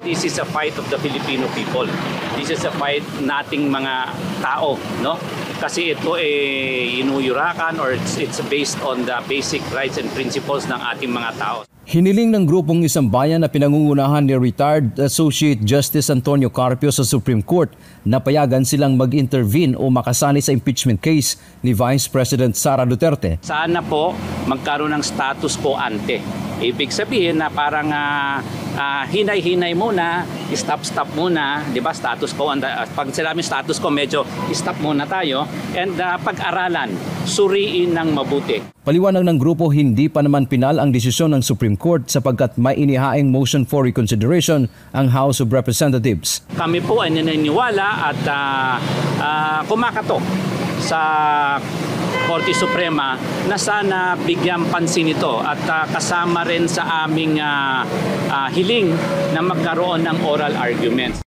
This is a fight of the Filipino people. This is a fight nating mga tao, no? Kasi ito inuyurakan or it's based on the basic rights and principles ng ating mga tao. Hiniling ng grupong Isang Bayan na pinangungunahan ni retired Associate Justice Antonio Carpio sa Supreme Court na payagan silang mag-intervene o makasali sa impeachment case ni Vice President Sara Duterte. Sana po magkaroon ng status quo ante. Ibig sabihin na parang hinay-hinay muna, stop muna, 'di ba? Status quo, pag sinabing status quo medyo stop muna tayo and pag-aralan, suriin ng mabuti. Paliwanag ng grupo, hindi pa naman pinal ang desisyon ng Supreme Court sapagkat may inihaing motion for reconsideration ang House of Representatives. Kami po ay naniniwala at kumakatok sa Korte Suprema na sana bigyan pansin ito at kasama rin sa aming hiling na magkaroon ng oral arguments.